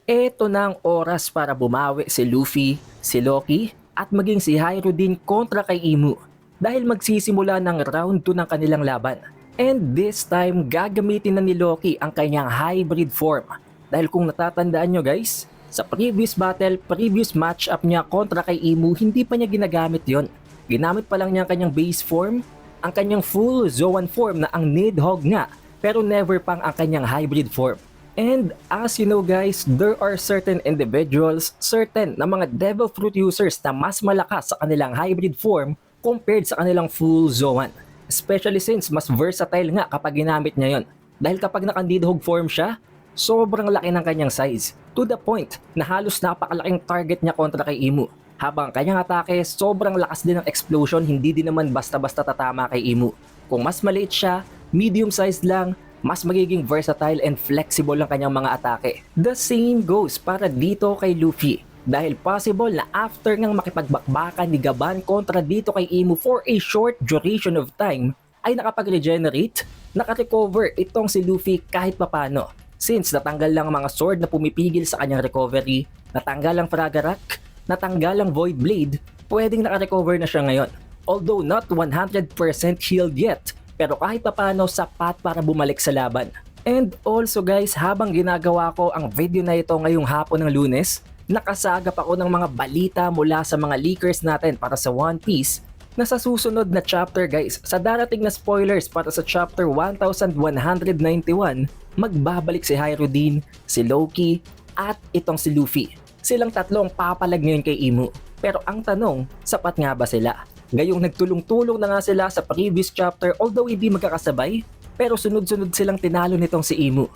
Eto na ang oras para bumawi si Luffy, si Loki, at maging si Hyro din kontra kay Imu dahil magsisimula ng round 2 ng kanilang laban. And this time, gagamitin na ni Loki ang kanyang hybrid form. Dahil kung natatandaan nyo guys, sa previous battle, previous matchup niya kontra kay Imu, hindi pa niya ginagamit yon. Ginamit pa lang niya ang kanyang base form, ang kanyang full Zoan form na ang Nidhogg nga, pero never pang ang kanyang hybrid form. And as you know guys, there are certain individuals, certain na mga devil fruit users na mas malakas sa kanilang hybrid form compared sa kanilang full Zoan. Especially since mas versatile nga kapag ginamit niya yon. Dahil kapag naka-Nidhogg form siya, sobrang laki ng kanyang size. To the point na halos napakalaking target niya kontra kay Imu. Habang kanyang atake, sobrang lakas din ng explosion, hindi din naman basta-basta tatama kay Imu. Kung mas maliit siya, medium size lang, mas magiging versatile and flexible ang kanyang mga atake. The same goes para dito kay Luffy. Dahil possible na after ngang makipagbakbakan ni Gaban kontra dito kay Imu for a short duration of time, ay nakapag-regenerate, nakarecover itong si Luffy kahit papano. Since natanggal lang ang mga sword na pumipigil sa kanyang recovery, natanggal ang Fragarak, natanggal ang Void Blade, pwedeng nakarecover na siya ngayon. Although not 100% healed yet, pero kahit papano sapat para bumalik sa laban. And also guys, habang ginagawa ko ang video na ito ngayong hapon ng Lunes, nakasagap ako ng mga balita mula sa mga leakers natin para sa One Piece na sa susunod na chapter guys, sa darating na spoilers para sa chapter 1191, magbabalik si Hyro din, si Loki, at itong si Luffy. Silang tatlong papalag ngayon kay Imu. Pero ang tanong, sapat nga ba sila? Gayong nagtulong-tulong na nga sila sa previous chapter although hindi magkakasabay, pero sunod-sunod silang tinalo nitong si Imu.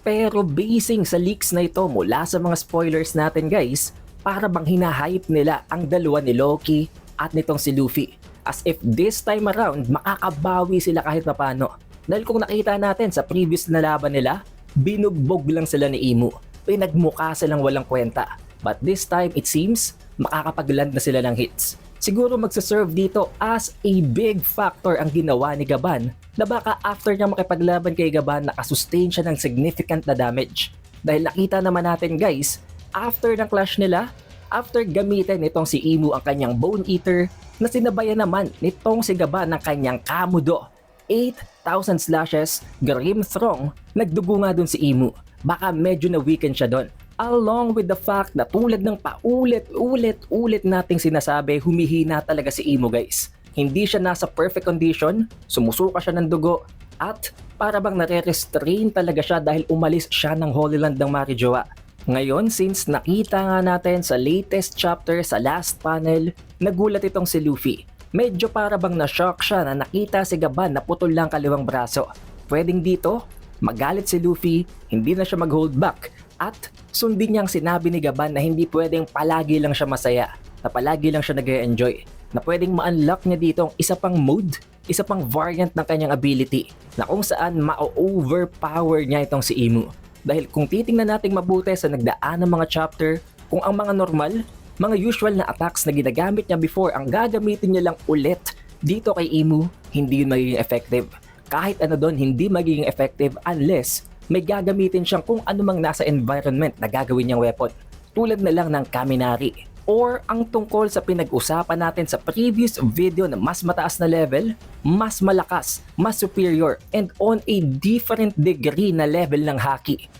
Pero basing sa leaks na ito mula sa mga spoilers natin guys, para bang hinahype nila ang dalawa ni Loki at nitong si Luffy. As if this time around makakabawi sila kahit papano. Dahil kung nakita natin sa previous na laban nila, binugbog lang sila ni Imu. Pinagmukha silang walang kwenta. But this time it seems makakapagland na sila ng hits. Siguro magsaserve dito as a big factor ang ginawa ni Gaban na baka after niya makipaglaban kay Gaban nakasustain siya ng significant na damage. Dahil nakita naman natin guys, after ng clash nila, after gamitin nitong si Imu ang kanyang Bone Eater, na sinabayan naman nitong si Gaban ng kanyang Kamudo. 8,000 slashes, Grim Throng, nagdugo nga dun si Imu. Baka medyo na-weaken siya dun. Along with the fact na tulad ng paulit-ulit nating sinasabi, humihina talaga si Imu guys. Hindi siya nasa perfect condition, sumusuka siya ng dugo, at para bang nare-restrain talaga siya dahil umalis siya ng Holy Land ng Marijoa. Ngayon, since nakita nga natin sa latest chapter sa last panel, nagulat itong si Luffy. Medyo para bang na-shock siya na nakita si Gaban na putol lang kaliwang braso. Pwedeng dito, magalit si Luffy, hindi na siya mag-hold back, at sundin niyang sinabi ni Gaban na hindi pwedeng palagi lang siya masaya, na palagi lang siya nag-enjoy, na pwedeng ma-unlock niya dito ang isa pang mode, isa pang variant ng kanyang ability, na kung saan ma-overpower niya itong si Imu. Dahil kung titingnan nating mabuti sa nagdaan ng mga chapter, kung ang mga normal, mga usual na attacks na ginagamit niya before ang gagamitin niya lang ulit dito kay Imu, hindi yun magiging effective. Kahit ano doon, hindi magiging effective unless may gagamitin siyang kung anumang nasa environment na gagawin niyang weapon. Tulad na lang ng Kaminari. Or ang tungkol sa pinag-usapan natin sa previous video na mas mataas na level, mas malakas, mas superior, and on a different degree na level ng haki.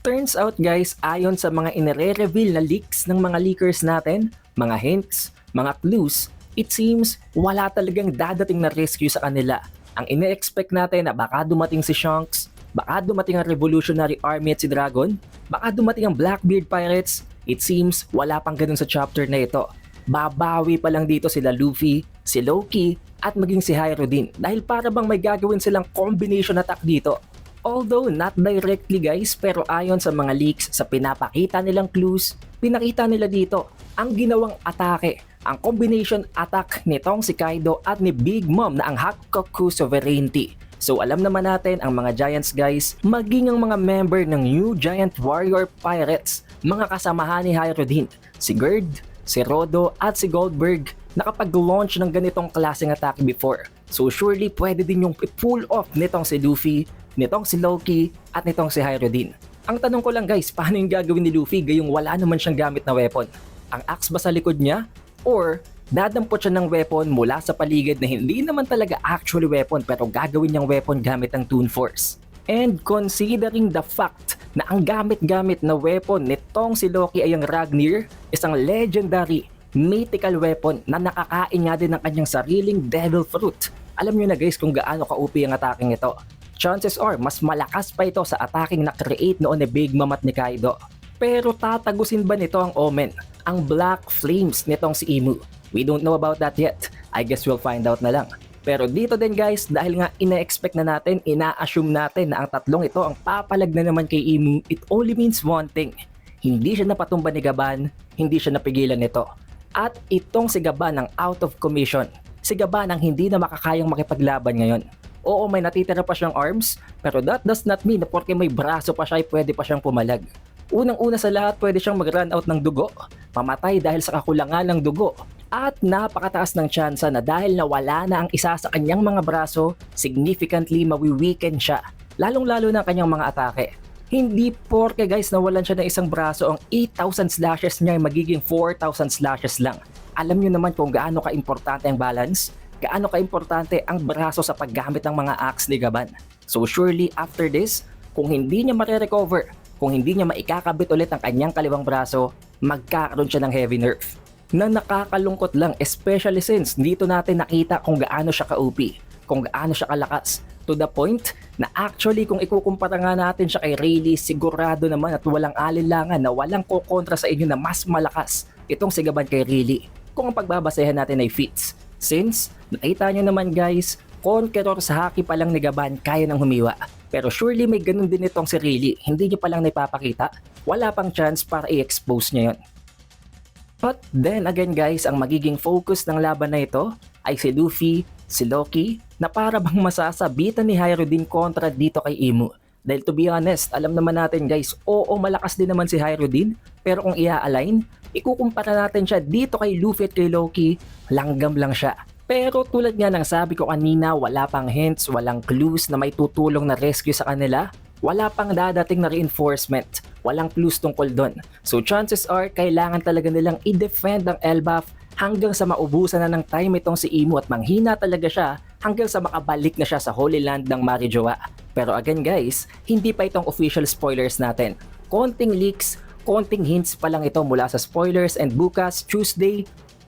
Turns out guys, ayon sa mga inire-reveal na leaks ng mga leakers natin, mga hints, mga clues, it seems wala talagang dadating na rescue sa kanila. Ang ine-expect natin na baka dumating si Shanks, baka dumating ang Revolutionary Army at si Dragon, baka dumating ang Blackbeard Pirates, it seems wala pang ganun sa chapter na ito. Babawi pa lang dito sila Luffy, si Loki, at maging si Hyro din dahil para bang may gagawin silang combination attack dito. Although not directly guys, pero ayon sa mga leaks sa pinapakita nilang clues, pinakita nila dito ang ginawang atake, ang combination attack nitong si Kaido at ni Big Mom na ang Hakkoku Sovereignty. So alam naman natin ang mga Giants guys, maging ang mga member ng New Giant Warrior Pirates, mga kasamahan ni Hyro din, si Gerd, si Rodo at si Goldberg nakapag-launch ng ganitong klaseng attack before. So surely pwede din yung pull off nitong si Luffy, nitong si Loki at nitong si Hyro din. Ang tanong ko lang guys, paano yung gagawin ni Luffy gayong wala naman siyang gamit na weapon? Ang axe ba sa likod niya? Or dadampot siya ng weapon mula sa paligid na hindi naman talaga actually weapon pero gagawin niyang weapon gamit ang Toon Force? And considering the fact na ang gamit-gamit na weapon nitong si Loki ay ang Ragnir, isang legendary mythical weapon na nakakain nga din ng kanyang sariling devil fruit. Alam nyo na guys kung gaano ka-OP ang attacking ito. Chances are mas malakas pa ito sa attacking na create noon ni Big Mom at ni Kaido. Pero tatagusin ba nito ang Omen, ang Black Flames nitong si Imu? We don't know about that yet. I guess we'll find out na lang. Pero dito din guys, dahil nga ina-expect na natin, ina-assume natin na ang tatlong ito ang papalag na naman kay Imu, it only means one thing. Hindi siya napatumba ni Gaban, hindi siya napigilan nito. At itong si Gaban ang out of commission. Si Gaban ang hindi na makakayang makipaglaban ngayon. Oo, may natitira pa siyang arms, pero that does not mean na porke may braso pa siya ay pwede pa siyang pumalag. Unang-una sa lahat, pwede siyang mag-run out ng dugo, mamatay dahil sa kakulangan ng dugo, at napakataas ng tsansa na dahil nawala na ang isa sa kanyang mga braso, significantly mawi-weaken siya, lalong-lalo na ang kanyang mga atake. Hindi porke guys nawalan siya ng isang braso, ang 8,000 slashes niya ay magiging 4,000 slashes lang. Alam niyo naman kung gaano ka-importante ang balance, gaano ka-importante ang braso sa paggamit ng mga axe ni Gaban. So surely after this, kung hindi niya mare-recover, kung hindi niya maikakabit ulit ang kanyang kaliwang braso, magkakaroon siya ng heavy nerf. Na nakakalungkot lang, especially since dito natin nakita kung gaano siya ka-OP, kung gaano siya kalakas. To the point na actually kung ikukumpara nga natin siya kay Rayleigh, sigurado naman at walang alinlangan na walang kukontra sa inyo na mas malakas itong si Gaban kay Rayleigh kung ang pagbabasehan natin ay feats. Since nakita nyo naman guys, conqueror sa haki pa lang ni Gaban kaya nang humiwa. Pero surely may ganun din itong si Rayleigh, hindi niya pa lang naipapakita, wala pang chance para i-expose niya yon. But then again guys, ang magiging focus ng laban na ito ay si Luffy, si Loki, na para bang masasabitan ni Hyrodin kontra dito kay Imu. Dahil to be honest, alam naman natin guys, oo malakas din naman si Hyrodin, pero kung i-align, ikukumpara natin siya dito kay Luffy at kay Loki, langgam lang siya. Pero tulad nga ng sabi ko kanina, wala pang hints, walang clues na may tutulong na rescue sa kanila, wala pang dadating na reinforcement, walang clues tungkol doon. So chances are, kailangan talaga nilang i-defend ang Elbaf hanggang sa maubusan na ng time itong si Imu at manghina talaga siya hanggang sa makabalik na siya sa Holy Land ng Marijoa. Pero again guys, hindi pa itong official spoilers natin. Konting leaks, konting hints pa lang ito mula sa spoilers, and bukas, Tuesday,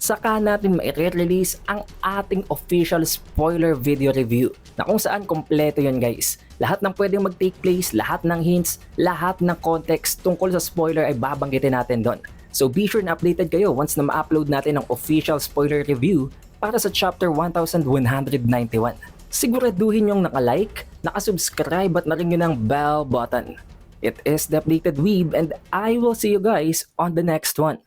saka natin mai-release ang ating official spoiler video review na kung saan kompleto yun guys. Lahat ng pwedeng mag-take place, lahat ng hints, lahat ng context tungkol sa spoiler ay babanggitin natin doon. So be sure na updated kayo once na ma-upload natin ang official spoiler review para sa chapter 1191. Siguraduhin yung naka-like, naka-subscribe at na-ring yun ang bell button. It is the Updated Weeb and I will see you guys on the next one.